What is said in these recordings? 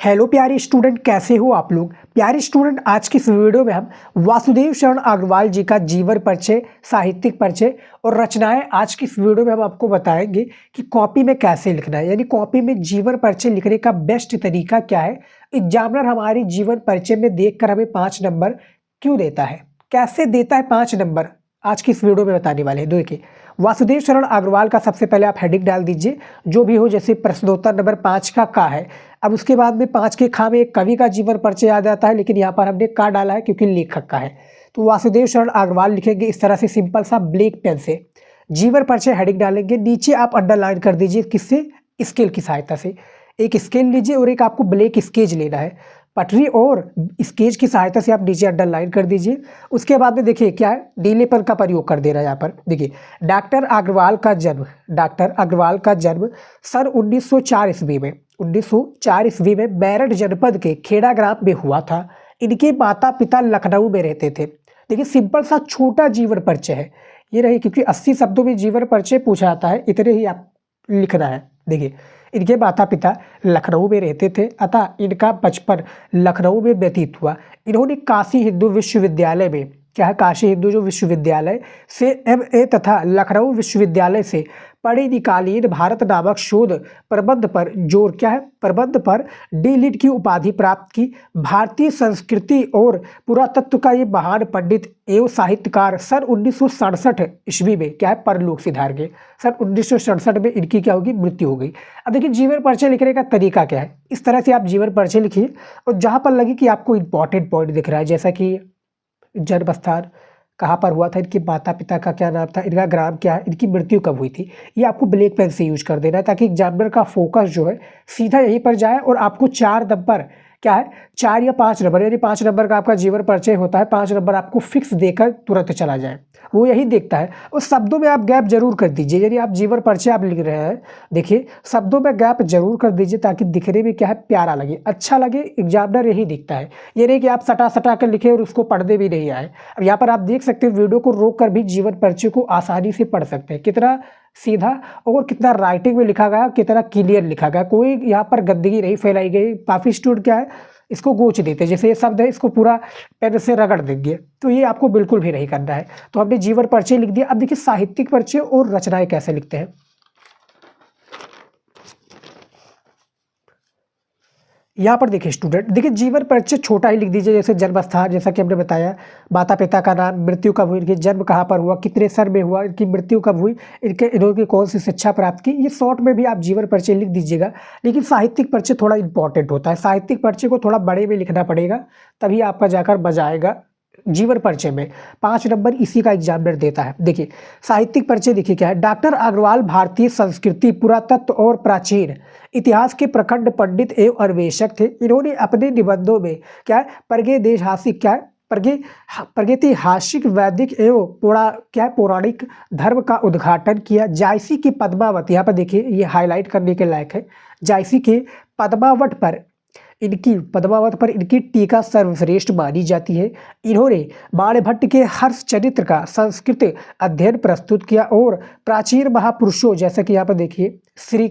Hello प्यारे student, कैसे हो आप लोग। प्यारे स्टूडेंट, आज की इस वीडियो में हम वासुदेव शरण अग्रवाल जी का जीवन परिचय, साहित्यिक परिचय और रचनाएं आज की इस वीडियो में हम आपको बताएंगे कि कॉपी में कैसे लिखना है। यानी कॉपी में जीवन परिचय लिखने का बेस्ट तरीका क्या है। एग्जामिनर हमारी जीवन परिचय में देखकर हमें 5 नंबर क्यों देता है, कैसे देता है 5 नंबर, आज की इस वीडियो में बताने वाले हैं। देखिए, वासुदेव शरण अग्रवाल का सबसे पहले आप हेडिंग डाल दीजिए जो भी हो, जैसे प्रश्नोत्तर नंबर 5 का है। अब उसके बाद में 5 के खा में एक कवि का जीवन परिचय आ जाता है, लेकिन यहाँ पर हमने का डाला है क्योंकि लेखक का है। तो वासुदेव शरण अग्रवाल लिखेंगे इस तरह से सिंपल सा ब्लैक पेन से, जीवन परिचय हेडिंग डालेंगे। नीचे आप अंडरलाइन कर दीजिए, किससे, स्केल की सहायता से। एक स्केल लीजिए और एक आपको ब्लैक स्केच लेना है, पटरी और स्केच की सहायता से आप नीचे अंडरलाइन कर दीजिए। उसके बाद में देखिए क्या है, नीलेपन का प्रयोग कर दे रहा है यहाँ पर। देखिए, डॉक्टर अग्रवाल का जन्म सन 1904 ईस्वी में 1904 ईस्वी में मेरठ जनपद के खेड़ा ग्राम में हुआ था। इनके माता पिता लखनऊ में रहते थे। देखिए, सिंपल सा छोटा जीवन परिचय है ये रही, क्योंकि 80 शब्दों में जीवन परिचय पूछा जाता है, इतने ही आप लिखना है। देखिए, इनके माता पिता लखनऊ में रहते थे, अतः इनका बचपन लखनऊ में व्यतीत हुआ। इन्होंने काशी हिंदू विश्वविद्यालय में, क्या है, काशी हिंदू जो विश्वविद्यालय से MA तथा लखनऊ विश्वविद्यालय से परिनिकालीन भारत नामक शोध प्रबंध पर जोर, क्या है, प्रबंध पर D.Litt की उपाधि प्राप्त की। भारतीय संस्कृति और पुरातत्व का ये महान पंडित एवं साहित्यकार सन 1967 ईस्वी में, क्या है, परलोक सिधार गए। सन 1967 में इनकी क्या होगी, मृत्यु हो गई। अब देखिए, जीवन परिचय लिखने का तरीका क्या है। इस तरह से आप जीवन परिचय लिखिए और जहाँ पर लगे कि आपको इंपॉर्टेंट पॉइंट दिख रहा है, जैसा कि जन्म स्थान कहाँ पर हुआ था, इनके माता पिता का क्या नाम था, इनका ग्राम क्या है, इनकी मृत्यु कब हुई थी, ये आपको ब्लैक पेन से यूज कर देना है, ताकि एग्जामिनर का फोकस जो है सीधा यहीं पर जाए और आपको 4 नंबर, क्या है, 4 या 5 नंबर, यानी 5 नंबर का आपका जीवन परिचय होता है, 5 नंबर आपको फिक्स देकर तुरंत चला जाए, वो यही देखता है। और शब्दों में आप गैप जरूर कर दीजिए, यानी आप जीवन परिचय आप लिख रहे हैं, देखिए शब्दों में गैप जरूर कर दीजिए ताकि दिखने में क्या है, प्यारा लगे, अच्छा लगे। एग्जामिनर यही दिखता है, ये नहीं कि आप सटा सटा कर लिखे और उसको पढ़ने भी नहीं आए। अब यहाँ पर आप देख सकते हैं, वीडियो को रोक कर भी जीवन परिचय को आसानी से पढ़ सकते हैं, कितना सीधा और कितना राइटिंग में लिखा गया, कितना क्लियर लिखा गया, कोई यहाँ पर गंदगी नहीं फैलाई गई। काफ़ी स्टूडेंट क्या है, इसको गोच देते, जैसे ये शब्द है इसको पूरा पेन से रगड़ देंगे, तो ये आपको बिल्कुल भी नहीं करना है। तो हमने जीवन परिचय लिख दिया। अब देखिए, साहित्यिक परिचय और रचनाएं कैसे लिखते हैं। यहाँ पर देखिए स्टूडेंट, देखिए जीवन परिचय छोटा ही लिख दीजिए, जैसे जन्म स्थान, जैसा कि हमने बताया, माता पिता का नाम, मृत्यु कब हुई, इनकी जन्म कहाँ पर हुआ, कितने सन में हुआ, इनकी मृत्यु कब हुई, इन्होंने कौन सी शिक्षा प्राप्त की, ये शॉर्ट में भी आप जीवन परिचय लिख दीजिएगा। लेकिन साहित्यिक परिचय थोड़ा इंपॉर्टेंट होता है, साहित्यिक परिचय को थोड़ा बड़े में लिखना पड़ेगा, तभी आपका जाकर मजा आएगा। जीवन परिचय में 5 नंबर इसी का एग्जामिनर देता है। देखिए, साहित्यिक परिचय देखिए क्या है। डॉक्टर अग्रवाल भारतीय संस्कृति, पुरातत्व और प्राचीन इतिहास के प्रखंड पंडित एवं अन्वेषक थे। इन्होंने अपने निबंधों में क्या है, प्रागैतिहासिक, क्या है, प्रागैतिहासिक, वैदिक एवं पौराणिक धर्म का उद्घाटन किया। जायसी की पद्मावत, यहाँ पर देखिए ये हाईलाइट करने के लायक है, जायसी के पद्मावत पर इनकी टीका सर्वश्रेष्ठ मानी जाती है। इन्होंने बाणभट्ट के हर्ष चरित्र का संस्कृत अध्ययन प्रस्तुत किया और प्राचीन महापुरुषों, जैसा कि यहाँ पर देखिए श्री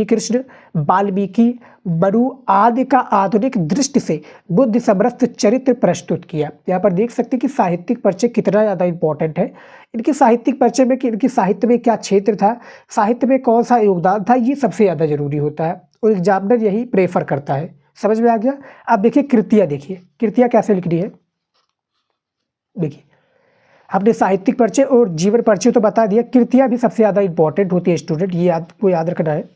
कृष्ण, वाल्मीकि, मनु आदि का आधुनिक दृष्टि से बुद्धि समृद्ध चरित्र प्रस्तुत किया। यहाँ पर देख सकते हैं कि साहित्यिक परिचय कितना ज़्यादा इंपॉर्टेंट है। इनके साहित्यिक परिचय में कि इनकी साहित्य में क्या क्षेत्र था, साहित्य में कौन सा योगदान था, ये सबसे ज़्यादा जरूरी होता है और एग्जामिनर यही प्रेफर करता है। समझ में आ गया। अब देखिए कृतियाँ, देखिए कृतियाँ कैसे लिखनी है। देखिए, हमने साहित्यिक परिचय और जीवन परिचय तो बता दिया, कृतियाँ भी सबसे ज़्यादा इंपॉर्टेंट होती है स्टूडेंट, ये आपको याद रखना है।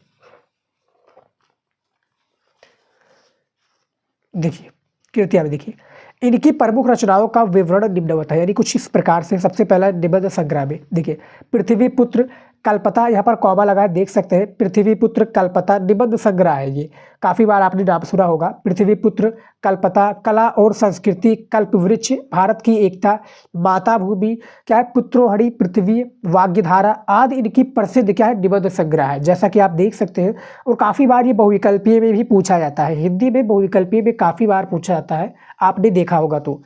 देखिए कृतियाँ में, देखिए इनकी प्रमुख रचनाओं का विवरण निम्नवत है, यानी कुछ इस प्रकार से। सबसे पहला निबंध संग्रह में देखिए, पृथ्वी पुत्र कल्पता, यहाँ पर कॉमा लगाए देख सकते हैं, पृथ्वी पुत्र कल्पता निबंध संग्रह है। ये काफ़ी बार आपने नाम सुना होगा, पृथ्वी पुत्र कल्पता, कला और संस्कृति, कल्प वृक्ष, भारत की एकता, माता भूमि, क्या है, पुत्रोहरि पृथ्वी, वाग्यधारा आदि इनकी प्रसिद्ध क्या है, निबंध संग्रह है, जैसा कि आप देख सकते हैं। और काफ़ी बार ये बहुविकल्पीय में भी पूछा जाता है, हिंदी में बहुविकल्पीय में काफ़ी बार पूछा जाता है, आपने देखा होगा। तो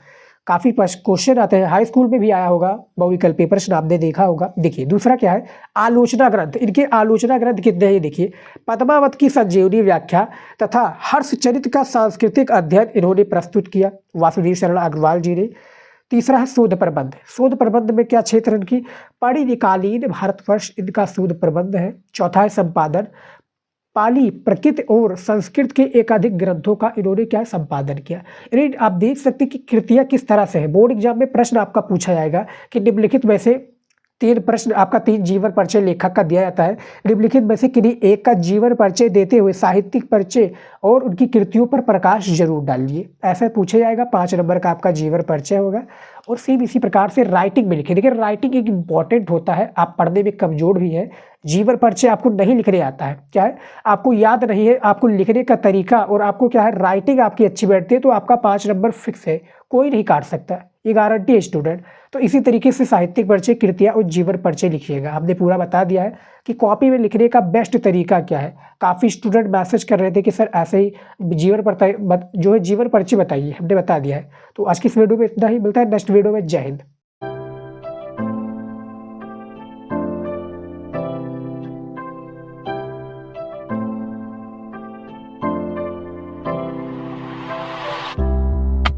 काफ़ी क्वेश्चन आते हैं, हाई स्कूल में भी आया होगा, बहुविकल्प प्रश्न आपने देखा होगा। देखिए दूसरा क्या है, आलोचना ग्रंथ। इनके आलोचना ग्रंथ कितने हैं, देखिए पद्मावत की संजीवनी व्याख्या तथा हर्षचरित का सांस्कृतिक अध्ययन इन्होंने प्रस्तुत किया, वासुदेव शरण अग्रवाल जी ने। तीसरा है शोध प्रबंध। शोध प्रबंध में क्या क्षेत्र इनकी, परिनिकालीन भारतवर्ष इनका शोध प्रबंध है। चौथा है संपादन, पाली, प्रकृत और संस्कृत के एकाधिक ग्रंथों का इन्होंने क्या संपादन किया। यानी आप देख सकते हैं कि कृतियां किस तरह से है। बोर्ड एग्जाम में प्रश्न आपका पूछा जाएगा कि निम्नलिखित में से 3 प्रश्न, आपका 3 जीवन परिचय लेखक का दिया जाता है, निम्नलिखित में से किन्हीं एक का जीवन परिचय देते हुए साहित्यिक परिचय और उनकी कृतियों पर प्रकाश जरूर डालिए। ऐसा पूछा जाएगा, 5 नंबर का आपका जीवन परिचय होगा। और सेम इसी प्रकार से राइटिंग में लिखे। देखिए राइटिंग एक इंपॉर्टेंट होता है, आप पढ़ने में कमजोर भी है, जीवन परिचय आपको नहीं लिखने आता है, क्या है आपको याद नहीं है, आपको लिखने का तरीका और आपको क्या है राइटिंग आपकी अच्छी बैठती है, तो आपका 5 नंबर फिक्स है, कोई नहीं काट सकता, ये गारंटी है स्टूडेंट। तो इसी तरीके से साहित्यिक परिचय, कृतियाँ और जीवन परिचय लिखिएगा। हमने पूरा बता दिया है कि कॉपी में लिखने का बेस्ट तरीका क्या है। काफ़ी स्टूडेंट मैसेज कर रहे थे कि सर ऐसे ही जीवन परिचय जो है जीवन परिचय बताइए, हमने बता दिया है। तो आज की इस वीडियो में इतना ही, मिलता है नेक्स्ट वीडियो में। जय हिंद।